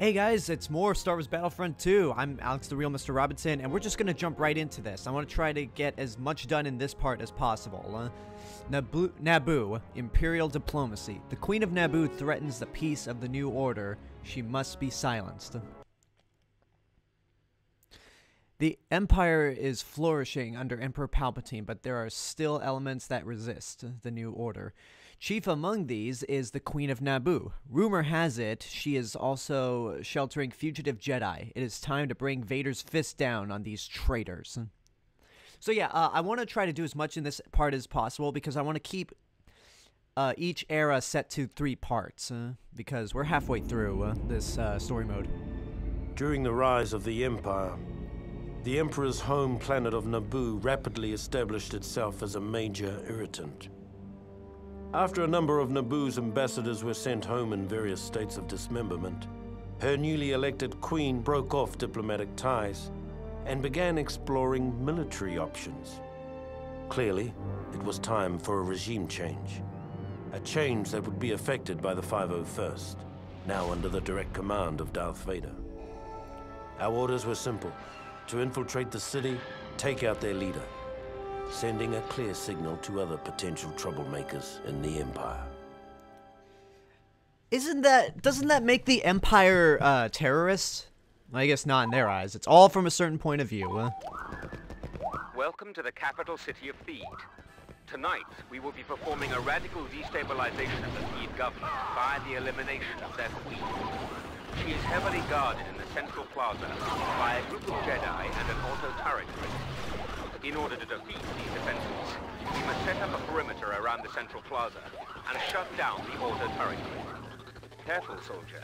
Hey guys, it's more Star Wars Battlefront 2. I'm Alex the Real Mr. Robinson, and we're just gonna jump right into this. I want to try to get as much done in this part as possible. Naboo, Imperial Diplomacy. The Queen of Naboo threatens the peace of the New Order. She must be silenced. The Empire is flourishing under Emperor Palpatine, but there are still elements that resist the New Order. Chief among these is the Queen of Naboo. Rumor has it she is also sheltering fugitive Jedi. It is time to bring Vader's fist down on these traitors. So yeah, I want to try to do as much in this part as possible because I want to keep each era set to 3 parts because we're halfway through this story mode. During the rise of the Empire, the Emperor's home planet of Naboo rapidly established itself as a major irritant. After a number of Naboo's ambassadors were sent home in various states of dismemberment, her newly elected queen broke off diplomatic ties and began exploring military options. Clearly, it was time for a regime change. A change that would be effected by the 501st, now under the direct command of Darth Vader. Our orders were simple: to infiltrate the city, take out their leader, sending a clear signal to other potential troublemakers in the Empire. Doesn't that make the Empire terrorists? I guess not in their eyes. It's all from a certain point of view. Welcome to the capital city of Theed. Tonight, we will be performing a radical destabilization of the Theed government by the elimination of their queen. She is heavily guarded in the central plaza by a group of Jedi and an auto-turret grid. In order to defeat these defenses, we must set up a perimeter around the central plaza and shut down the auto-turret grid. Careful, soldier.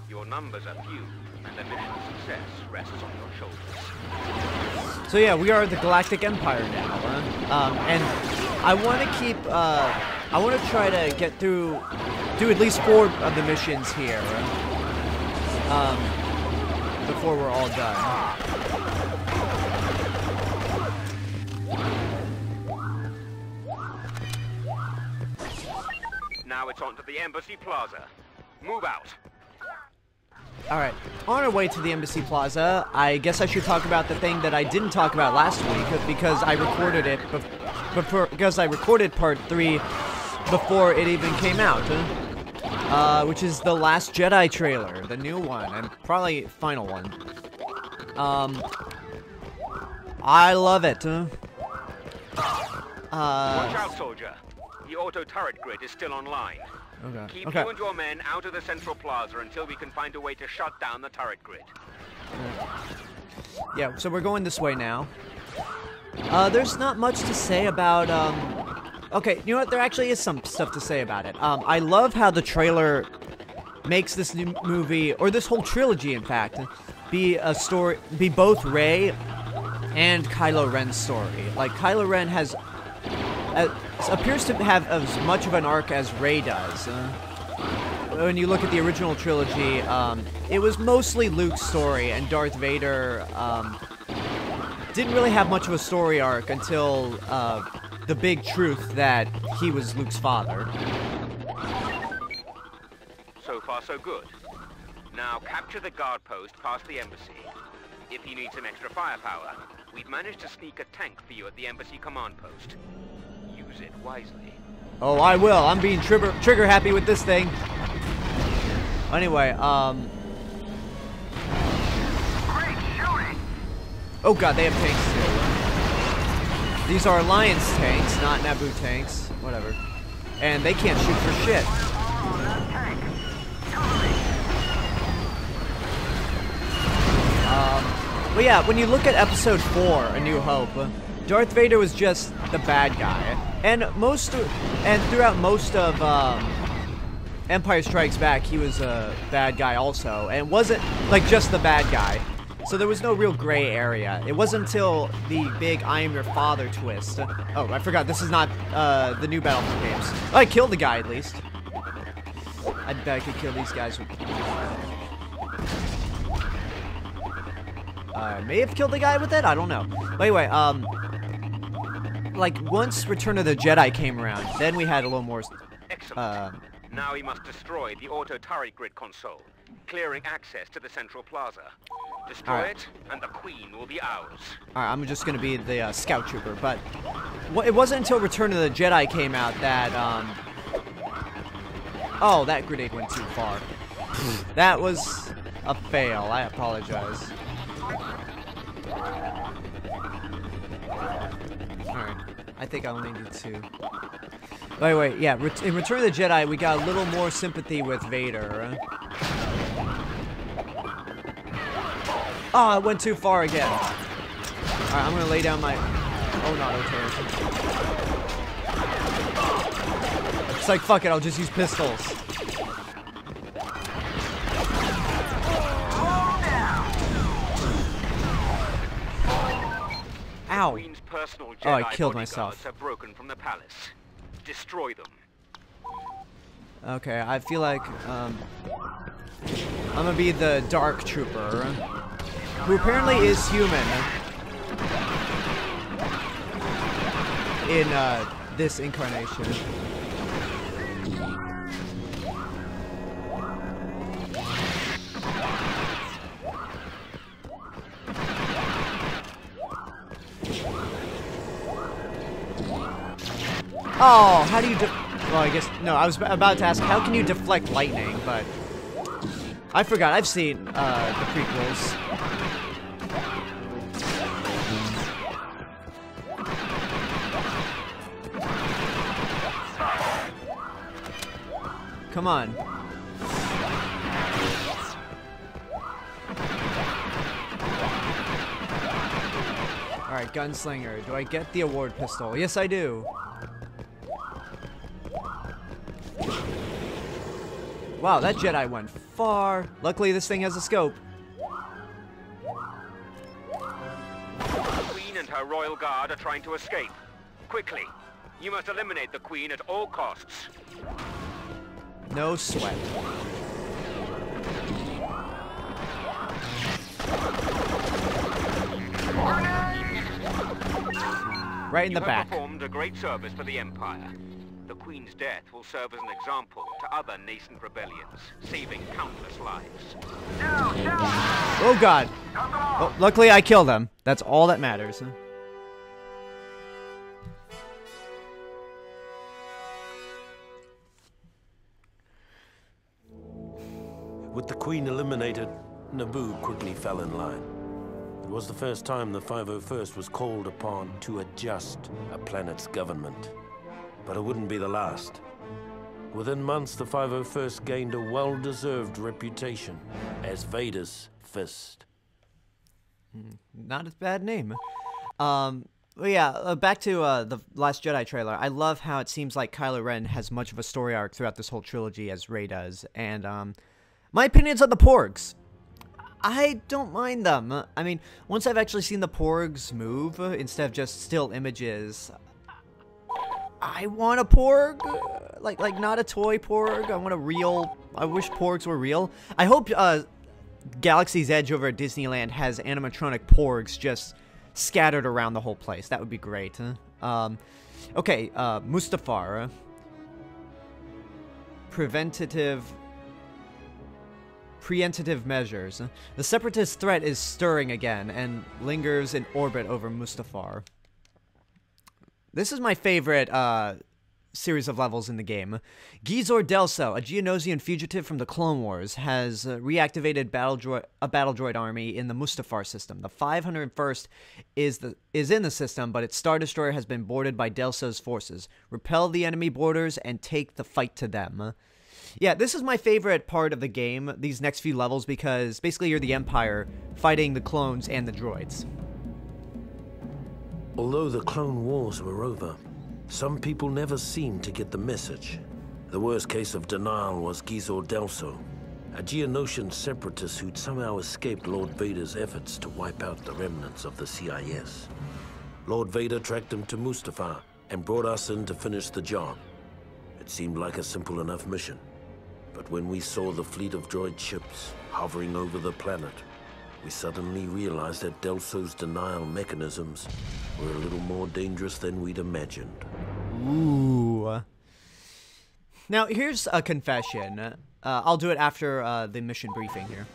Your numbers are few, and the mission's success rests on your shoulders. So yeah, we are the Galactic Empire now, and I want to keep, I want to try to get through, do at least 4 of the missions here, before we're all done. Now it's on to the Embassy Plaza. Move out. Alright, on our way to the Embassy Plaza, I guess I should talk about the thing that I didn't talk about last week because I recorded it because I recorded part 3 before it even came out, which is the Last Jedi trailer, the new one, and probably final one. I love it. Watch out, soldier. The auto-turret grid is still online. Okay. Keep you and your men out of the central plaza until we can find a way to shut down the turret grid. Yeah, so we're going this way now. There's not much to say about, okay, you know what? There actually is some stuff to say about it. I love how the trailer makes this new movie, or this whole trilogy, in fact, be both Rey and Kylo Ren's story. Like, Kylo Ren appears to have as much of an arc as Rey does. When you look at the original trilogy, it was mostly Luke's story, and Darth Vader didn't really have much of a story arc until the big truth that he was Luke's father. So far, so good. Now capture the guard post past the embassy. If you need some extra firepower, we've managed to sneak a tank for you at the embassy command post. Use it wisely. Oh, I will. I'm being trigger happy with this thing. Anyway, Great shooting! oh god, they have tanks too. These are Alliance tanks, not Naboo tanks. Whatever. And they can't shoot for shit. But yeah, when you look at Episode 4, A New Hope, Darth Vader was just the bad guy, and throughout most of Empire Strikes Back, he was a bad guy also, and wasn't like just the bad guy. So there was no real gray area. It wasn't until the big "I am your father" twist. Oh, I forgot. This is not the new Battlefield games. Oh, I killed the guy at least. I bet I could kill these guys with. I may have killed the guy with it. I don't know. But anyway, like, once Return of the Jedi came around, then we had a little more, Excellent. Now we must destroy the auto-turret grid console. clearing access to the central plaza. Destroy it, and the Queen will be ours. Alright, I'm just gonna be the scout trooper, but it wasn't until Return of the Jedi came out that, oh, that grenade went too far. That was a fail. I apologize. Alright, I think I only need two. By the way, yeah, in Return of the Jedi, we got a little more sympathy with Vader. Oh, it went too far again. Alright, I'm gonna lay down my... Oh, not okay. It's like, fuck it, I'll just use pistols. Ow. Queen's personal Jedi Oh, I killed myself. Have broken from the palace. Destroy them. Okay, I feel like, I'm gonna be the Dark Trooper, who apparently is human in, this incarnation. Oh, how do you well, I guess, no, I was about to ask, how can you deflect lightning, but I forgot, I've seen, the prequels. Come on. Alright, Gunslinger, do I get the award pistol? Yes, I do. Wow, that Jedi went far. Luckily, this thing has a scope. The Queen and her royal guard are trying to escape. Quickly, you must eliminate the Queen at all costs. No sweat. Right in the back. You have performed a great service for the Empire. The Queen's death will serve as an example to other nascent rebellions, saving countless lives. Oh god! Oh, luckily I killed them. That's all that matters. With the Queen eliminated, Naboo quickly fell in line. It was the first time the 501st was called upon to adjust a planet's government. But it wouldn't be the last. Within months, the 501st gained a well-deserved reputation as Vader's fist. Not a bad name. Well, yeah, back to the Last Jedi trailer. I love how it seems like Kylo Ren has much of a story arc throughout this whole trilogy as Rey does. And my opinions on the Porgs. I don't mind them. I mean, once I've actually seen the Porgs move, instead of just still images, I want a Porg, like not a toy Porg. I want a real. I wish Porgs were real. I hope Galaxy's Edge over at Disneyland has animatronic Porgs just scattered around the whole place. That would be great. Okay, Mustafar. Preemptive measures. The Separatist threat is stirring again and lingers in orbit over Mustafar. This is my favorite series of levels in the game. Gizor Delso, a Geonosian fugitive from the Clone Wars, has reactivated a battle droid army in the Mustafar system. The 501st is in the system, but its Star Destroyer has been boarded by Delso's forces. Repel the enemy boarders and take the fight to them. Yeah, this is my favorite part of the game, these next few levels, because basically you're the Empire fighting the clones and the droids. Although the Clone Wars were over, some people never seemed to get the message. The worst case of denial was Gizor Delso, a Geonosian separatist who'd somehow escaped Lord Vader's efforts to wipe out the remnants of the CIS. Lord Vader tracked him to Mustafar and brought us in to finish the job. It seemed like a simple enough mission. But when we saw the fleet of droid ships hovering over the planet, we suddenly realized that Delso's denial mechanisms were a little more dangerous than we'd imagined. Ooh. Now, here's a confession. I'll do it after the mission briefing here.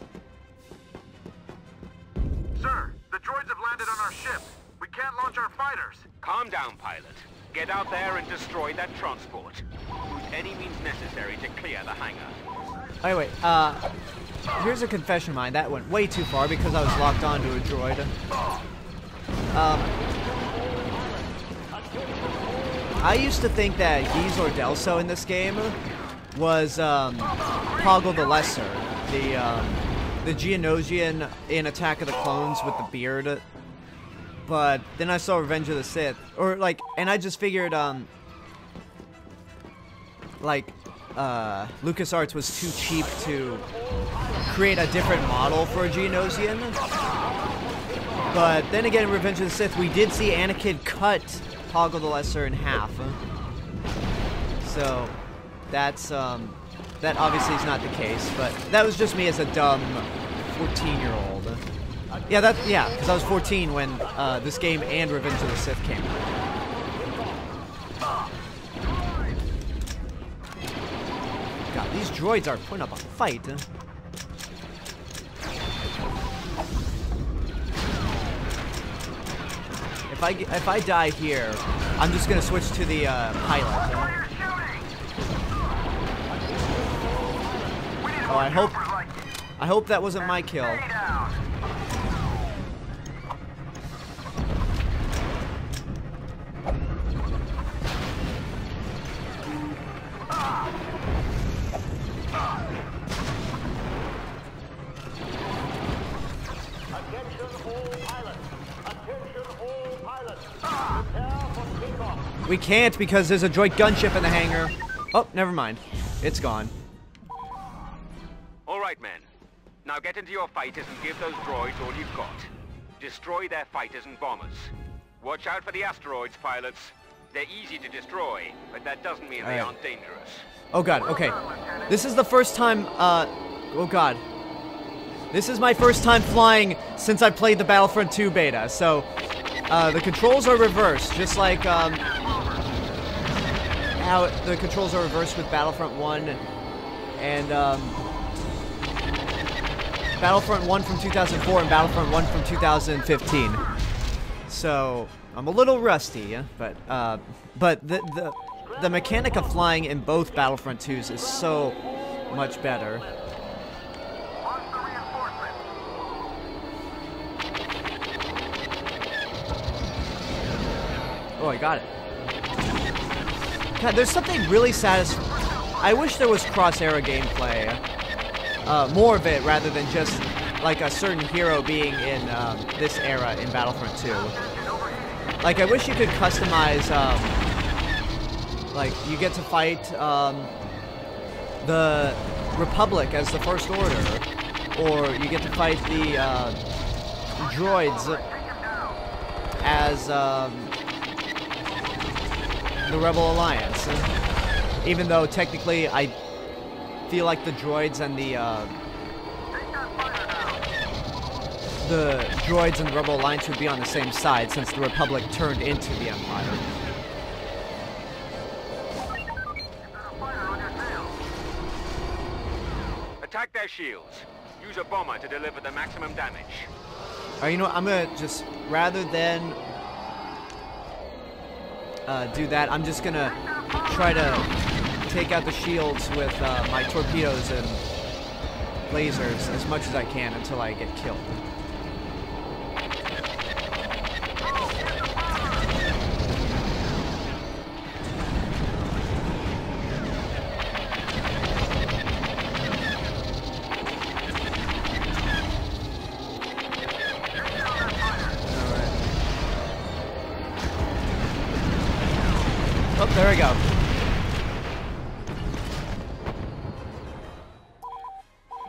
Sir, the droids have landed on our ship. We can't launch our fighters. Calm down, pilot. Get out there and destroy that transport. Use any means necessary to clear the hangar. Oh, wait, here's a confession of mine. That went way too far because I was locked onto a droid. I used to think that Giz Ordelso in this game was, Poggle the Lesser. The Geonosian in Attack of the Clones with the beard. But then I saw Revenge of the Sith. Or, like, and I just figured, LucasArts was too cheap to create a different model for a Geonosian. But then again, in Revenge of the Sith, we did see Anakin cut Poggle the Lesser in half. So, that's, that obviously is not the case, but that was just me as a dumb 14-year-old. Yeah, because I was 14 when this game and Revenge of the Sith came out. God, these droids are putting up a fight. If I die here, I'm just gonna switch to the pilot. Oh, I hope that wasn't my kill. We can't because there's a droid gunship in the hangar. Oh, never mind. It's gone. All right, men. Now get into your fighters and give those droids all you've got. Destroy their fighters and bombers. Watch out for the asteroids, pilots. They're easy to destroy, but that doesn't mean they aren't dangerous. Oh god, okay. This is the first time, oh god. This is my first time flying since I played the Battlefront II beta, so, the controls are reversed, just like, how the controls are reversed with Battlefront 1 and, Battlefront 1 from 2004 and Battlefront 1 from 2015. So, I'm a little rusty, but the mechanic of flying in both Battlefront 2s is so much better. Oh, I got it. God, there's something really satisfying. I wish there was cross-era gameplay. More of it rather than just like a certain hero being in this era in Battlefront 2. Like, I wish you could customize, like, you get to fight the Republic as the First Order, or you get to fight the droids as the Rebel Alliance. Even though technically I feel like the droids and the droids and the Rebel Alliance would be on the same side since the Republic turned into the Empire. Attack their shields. Use a bomber to deliver the maximum damage. Alright, you know what? I'm gonna just, rather than do that, I'm just gonna try to take out the shields with my torpedoes and lasers as much as I can until I get killed. Oh, there we go.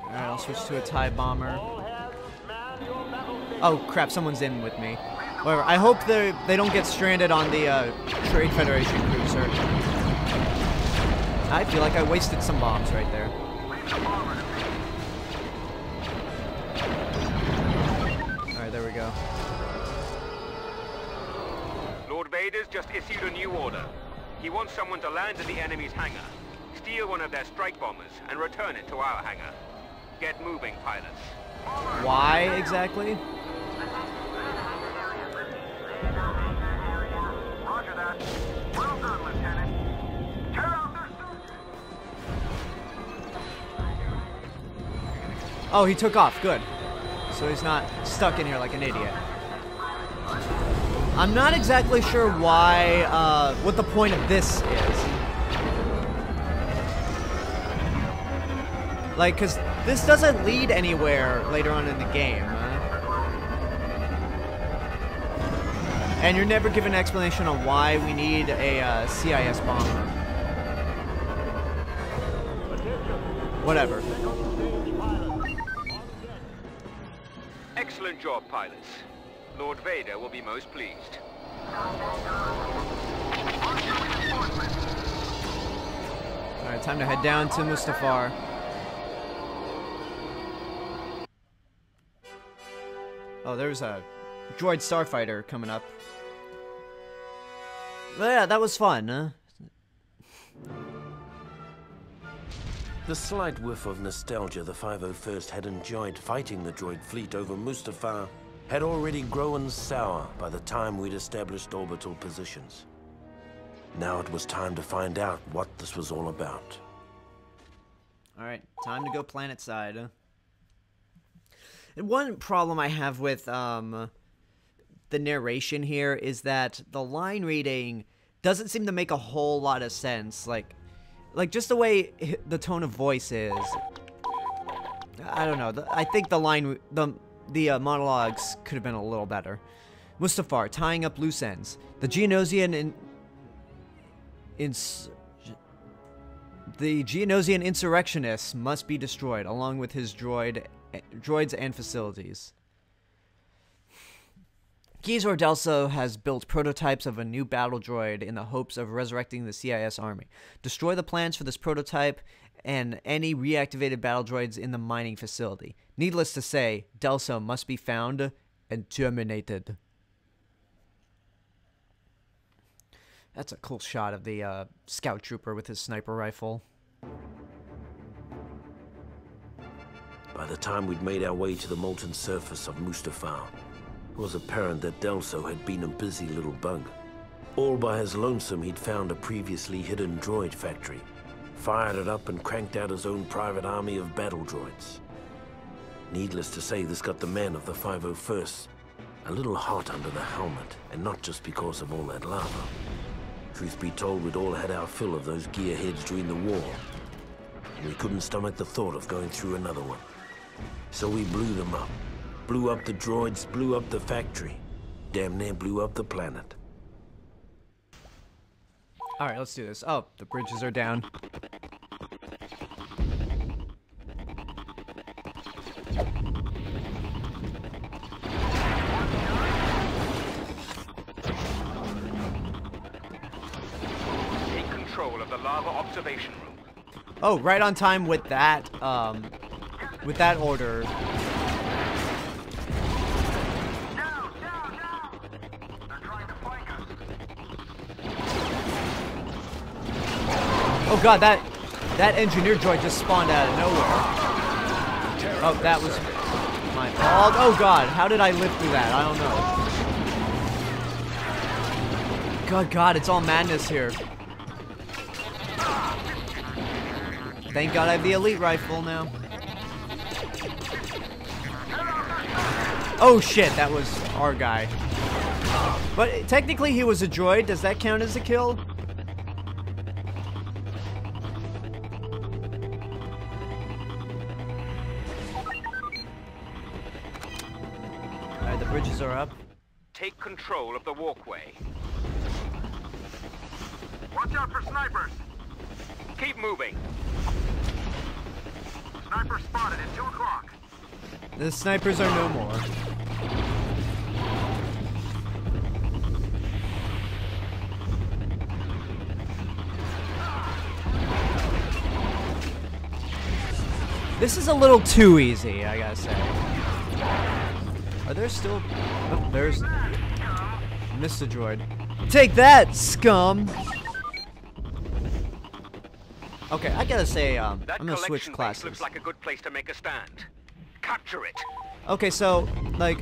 Alright, I'll switch to a TIE bomber. Oh crap, someone's in with me. Whatever, I hope they don't get stranded on the Trade Federation cruiser. I feel like I wasted some bombs right there. Alright, there we go. Lord Vader's just issued a new order. He wants someone to land in the enemy's hangar. Steal one of their strike bombers and return it to our hangar. Get moving, pilots. Why exactly? Roger that. Well done, Lieutenant. Tear out their suits. Oh, he took off. Good. So he's not stuck in here like an idiot. I'm not exactly sure why, what the point of this is. Like, because this doesn't lead anywhere later on in the game. And you're never given an explanation on why we need a CIS bomber. Whatever. Excellent job, pilots. Lord Vader will be most pleased. Alright, time to head down to Mustafar. Oh, there's a droid starfighter coming up. But yeah, that was fun, huh? The slight whiff of nostalgia the 501st had enjoyed fighting the droid fleet over Mustafar had already grown sour by the time we'd established orbital positions. Now it was time to find out what this was all about. Alright, time to go planet side. And one problem I have with the narration here is that the line reading doesn't seem to make a whole lot of sense. Like just the way the tone of voice is. I don't know. I think the monologues could have been a little better. Mustafar, tying up loose ends. The Geonosian insurrectionists must be destroyed, along with his droids and facilities. Geezor Delso has built prototypes of a new battle droid in the hopes of resurrecting the CIS army. Destroy the plans for this prototype and any reactivated battle droids in the mining facility. Needless to say, Delso must be found and terminated. That's a cool shot of the scout trooper with his sniper rifle. By the time we'd made our way to the molten surface of Mustafar, it was apparent that Delso had been a busy little bug. All by his lonesome, he'd found a previously hidden droid factory, fired it up and cranked out his own private army of battle droids. Needless to say, this got the men of the 501st a little hot under the helmet, and not just because of all that lava. Truth be told, we'd all had our fill of those gearheads during the war, and we couldn't stomach the thought of going through another one. So we blew them up. Blew up the droids, blew up the factory. Damn near blew up the planet. Alright, let's do this. Oh, the bridges are down. Take control of the lava observation room. Oh, right on time with that order. Oh god, that engineer droid just spawned out of nowhere. Oh, that was my fault. Oh god, how did I live through that? I don't know. God, it's all madness here. Thank god I have the elite rifle now. Oh shit, that was our guy. But technically he was a droid. Does that count as a kill? Alright, the bridges are up. Take control of the walkway. Watch out for snipers. Keep moving. Sniper spotted at 2 o'clock. The snipers are no more. This is a little too easy, I gotta say. Are there still... Oh, there's... Missed a droid. Take that, scum! Okay, I gotta say, I'm That gonna switch collection base classes. looks like a good place to make a stand. Capture it. Okay, so, like,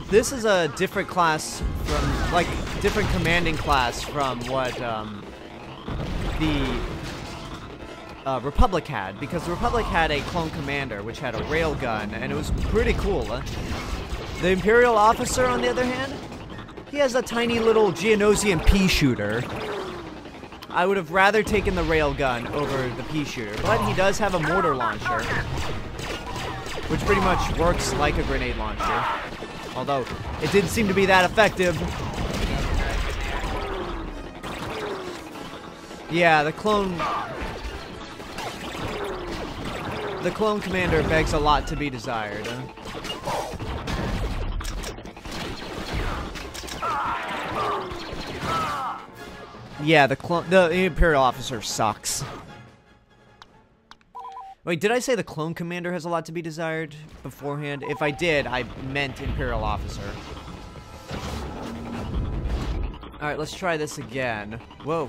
this is a different class from, like, different commanding class from what, the Republic had, because the Republic had a clone commander, which had a railgun, and it was pretty cool. The Imperial officer, on the other hand, he has a tiny little Geonosian pea shooter. I would have rather taken the railgun over the pea shooter, but he does have a mortar launcher, which pretty much works like a grenade launcher, although it didn't seem to be that effective. Yeah, the clone commander begs a lot to be desired. Yeah, the Imperial officer sucks. Wait, did I say the clone commander has a lot to be desired beforehand? If I did, I meant Imperial officer. Alright, let's try this again. Whoa.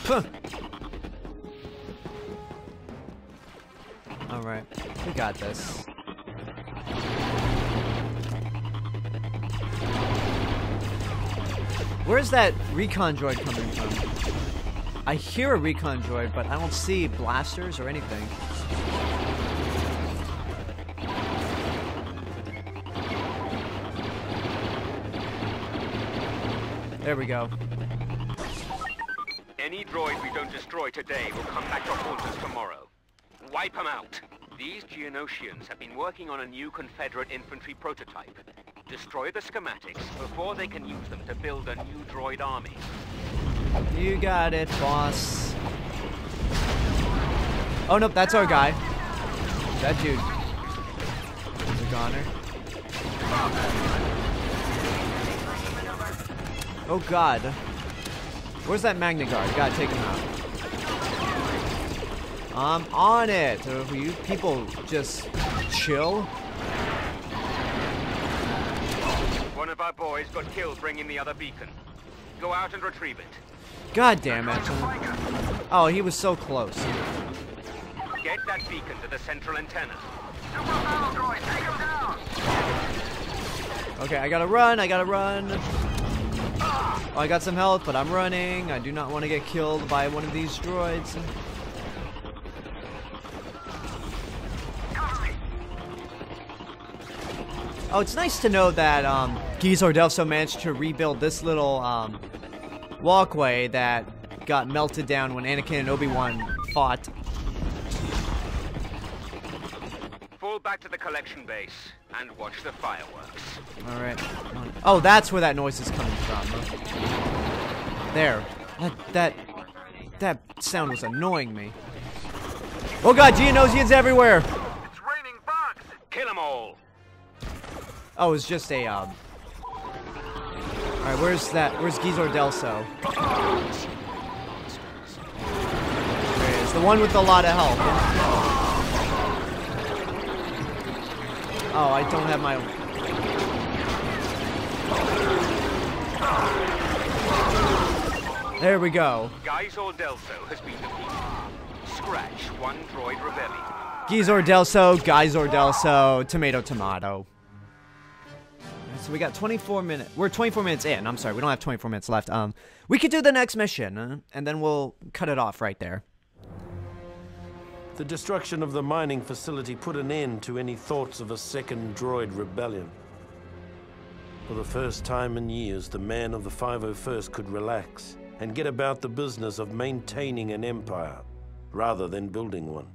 Huh. Alright, we got this. Where's that recon droid coming from? I hear a recon droid, but I don't see blasters or anything. There we go. Any droid we don't destroy today will come back to haunt us tomorrow. Wipe them out. These Geonosians have been working on a new Confederate infantry prototype. Destroy the schematics before they can use them to build a new droid army. You got it, boss. Oh, nope, that's our guy. That dude. The goner. Oh, God. Where's that Magna Guard? Gotta take him out. I'm on it. Will you people just chill? One of our boys got killed bringing the other beacon. Go out and retrieve it. God damn it. Oh, he was so close. Get that beacon to the central antenna. Okay, I gotta run, I gotta run. Oh, I got some health, but I'm running. I do not want to get killed by one of these droids. Oh, it's nice to know that Gizor Delso managed to rebuild this little walkway that got melted down when Anakin and Obi-Wan fought. Fall back to the collection base and watch the fireworks. Alright. Oh, that's where that noise is coming from. There. That sound was annoying me. Oh god, Geonosians everywhere! It's raining bugs! Kill them all! Oh, it's just a, Alright, where's Gizor Delso? There he is. The one with a lot of health. Oh, I don't have my... There we go. Gizor Delso has been defeated. Scratch one droid rebellion. Gizor Delso, tomato, tomato. So we got 24 minutes. We're 24 minutes in. I'm sorry, we don't have 24 minutes left. We could do the next mission, and then we'll cut it off right there. The destruction of the mining facility put an end to any thoughts of a second droid rebellion. For the first time in years, the man of the 501st could relax and get about the business of maintaining an empire, rather than building one.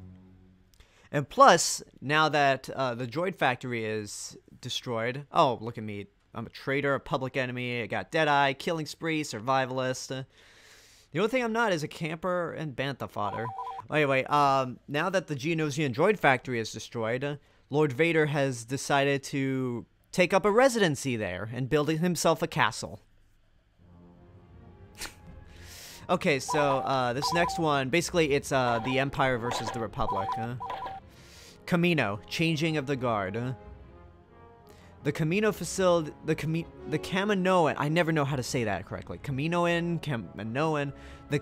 And plus, now that the droid factory is destroyed... Oh, look at me. I'm a traitor, a public enemy, I got Deadeye, killing spree, survivalist. The only thing I'm not is a camper and bantha fodder. Anyway, now that the Geonosian droid factory is destroyed, Lord Vader has decided to take up a residency there and build himself a castle. Okay, so this next one, basically it's the Empire versus the Republic. Kamino, changing of the guard. The Kamino facility, the Kaminoan, I never know how to say that correctly. Kaminoan, the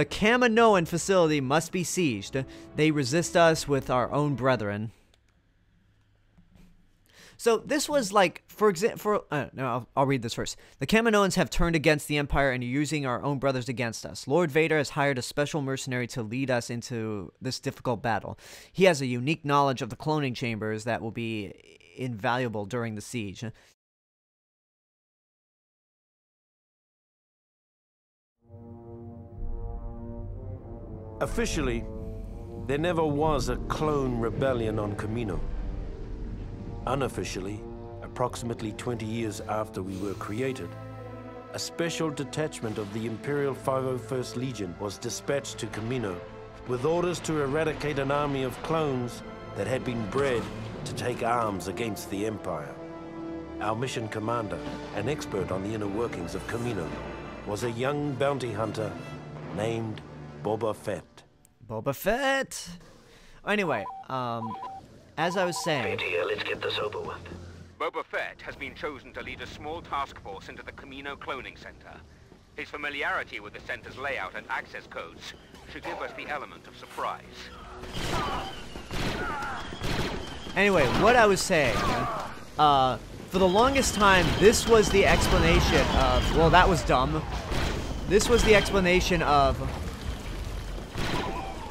Kaminoan facility must be sieged. They resist us with our own brethren. So this was like, for example, no, I'll read this first. The Kaminoans have turned against the Empire and are using our own brothers against us. Lord Vader has hired a special mercenary to lead us into this difficult battle. He has a unique knowledge of the cloning chambers that will be invaluable during the siege. Officially, there never was a clone rebellion on Kamino. Unofficially, approximately 20 years after we were created, a special detachment of the Imperial 501st Legion was dispatched to Kamino with orders to eradicate an army of clones that had been bred to take arms against the Empire. Our mission commander, an expert on the inner workings of Kamino, was a young bounty hunter named Boba Fett. Boba Fett! Anyway, as I was saying... Here, let's get this over with. Boba Fett has been chosen to lead a small task force into the Kamino cloning center. His familiarity with the center's layout and access codes should give us the element of surprise. Anyway, what I was saying, for the longest time, this was the explanation of... Well, that was dumb. This was the explanation of...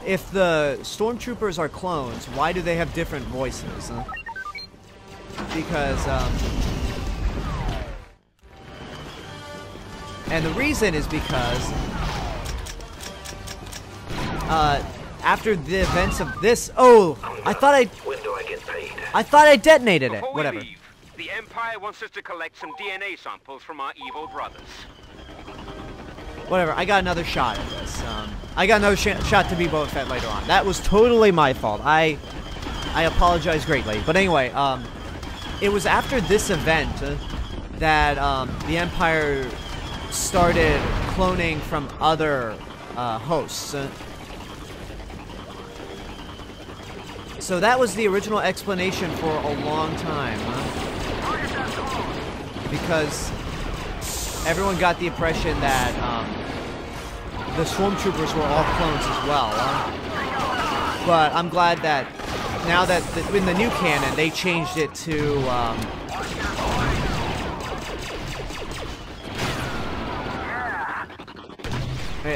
If the stormtroopers are clones, why do they have different voices? Because, and the reason is because, after the events of this... Oh! I thought When do I get paid? I thought I detonated it. Before Whatever. we leave, the Empire wants us to collect some DNA samples from our evil brothers. Whatever, I got another shot at this. I got another shot to be Boba Fett later on. That was totally my fault. I apologize greatly. But anyway, it was after this event that the Empire started cloning from other hosts. So that was the original explanation for a long time. Because everyone got the impression that the stormtroopers were all clones as well. But I'm glad that now that in the new canon they changed it to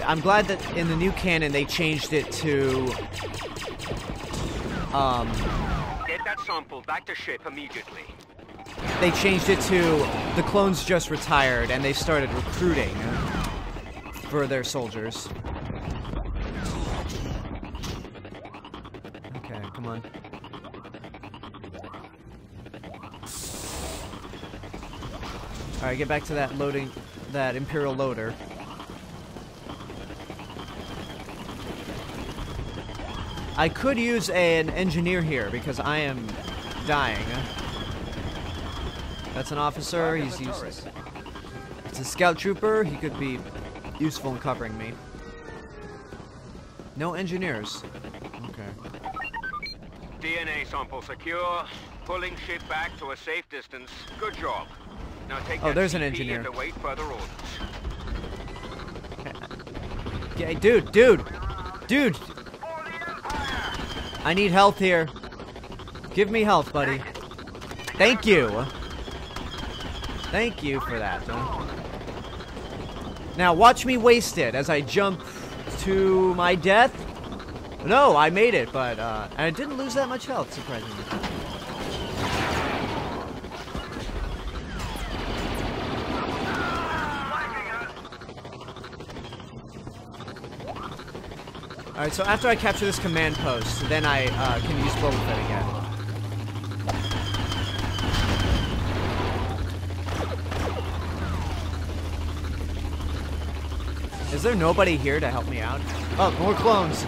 I'm glad that in the new canon they changed it to Get that sample back to ship immediately. They changed it to the clones just retired and they started recruiting for their soldiers. Okay, come on. Alright, get back to that loading, that Imperial loader. I could use an engineer here because I am dying. That's an officer, he's useless. It's a scout trooper, he could be useful in covering me. No engineers. Okay. DNA sample secure. Pulling ship back to a safe distance. Good job. Now take that there's an CP engineer. and await further orders. Yeah, dude! I need health here. Give me health, buddy. Thank you. Thank you for that. Now watch me waste it as I jump to my death. No, I made it, but I didn't lose that much health, surprisingly. Alright, so after I capture this command post, then I can use Boba Fett again. Is there nobody here to help me out? Oh, more clones!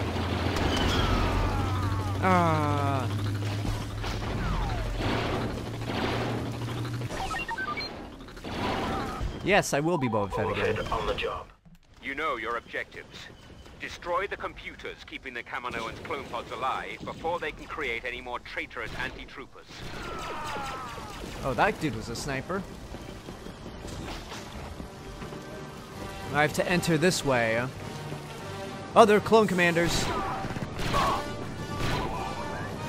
Yes, I will be Boba Fett again. On the job. You know your objectives. Destroy the computers keeping the Kaminoans' clone pods alive before they can create any more traitorous anti-troopers. Oh, that dude was a sniper. I have to enter this way. Oh, they're clone commanders.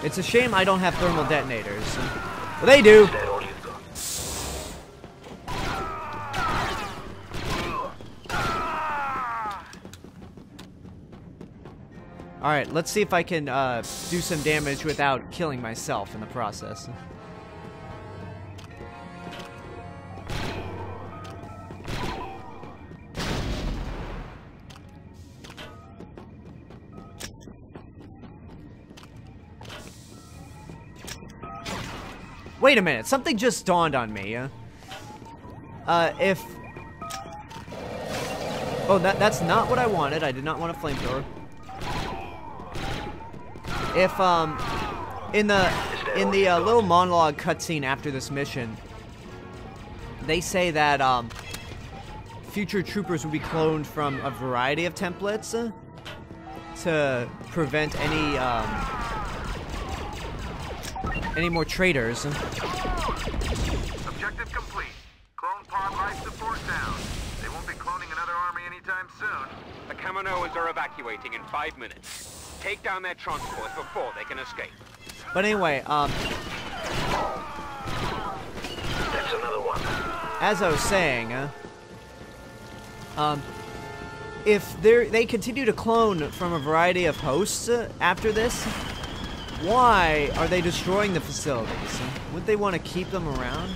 It's a shame I don't have thermal detonators. Well, they do. Alright, let's see if I can do some damage without killing myself in the process. Wait a minute, something just dawned on me. If... Oh, that's not what I wanted. I did not want a flamethrower. If, in the little monologue cutscene after this mission, they say that, future troopers will be cloned from a variety of templates to prevent any more traitors. Objective complete. Clone pod life support down. They won't be cloning another army anytime soon. The Kaminoans are evacuating in 5 minutes. Take down their transports before they can escape. But anyway, That's another one. as I was saying, if they continue to clone from a variety of hosts after this, why are they destroying the facilities? Wouldn't they want to keep them around?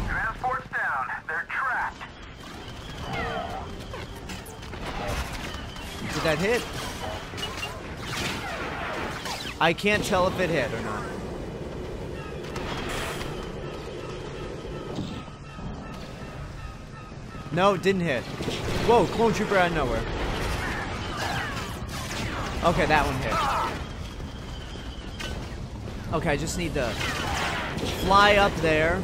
Transport's down. They're trapped. Did that hit? I can't tell if it hit or not. No, it didn't hit. Whoa, clone trooper out of nowhere. Okay, that one hit. Okay, I just need to fly up there.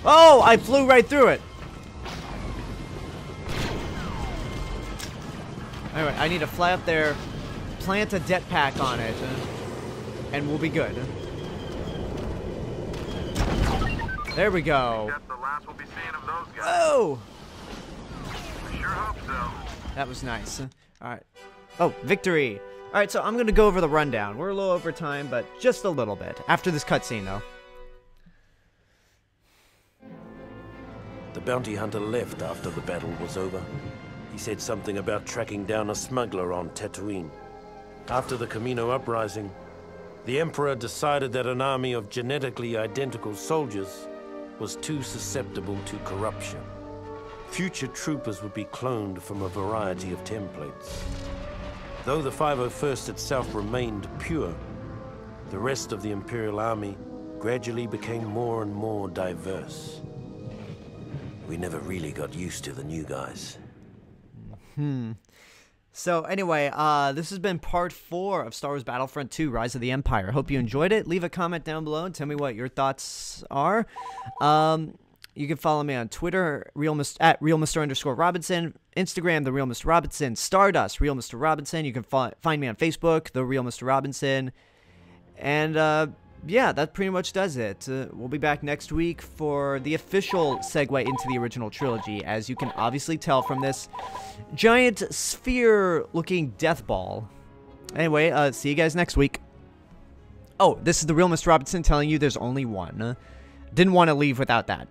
Oh, I flew right through it. Alright, I need to fly up there, plant a jetpack on it, and we'll be good. There we go. That's the last we'll be seeing of those guys. Oh! We sure hope so. That was nice. Alright. Oh, victory! Alright, so I'm gonna go over the rundown. We're a little over time, but just a little bit. After this cutscene, though. The bounty hunter left after the battle was over. He said something about tracking down a smuggler on Tatooine. After the Kamino uprising, the Emperor decided that an army of genetically identical soldiers was too susceptible to corruption. Future troopers would be cloned from a variety of templates. Though the 501st itself remained pure, the rest of the Imperial army gradually became more and more diverse. We never really got used to the new guys. So anyway, this has been part 4 of Star Wars Battlefront II, Rise of the Empire. Hope you enjoyed it. Leave a comment down below and tell me what your thoughts are. You can follow me on Twitter, at @RealMr_Robinson, Instagram, The Real Mr. Robinson, Stardust, Real Mr. Robinson. You can find me on Facebook, The Real Mr. Robinson. And yeah, that pretty much does it. We'll be back next week for the official segue into the original trilogy, as you can obviously tell from this giant sphere-looking death ball. Anyway, see you guys next week. Oh, this is The Real Mr. Robinson telling you there's only one. Didn't want to leave without that.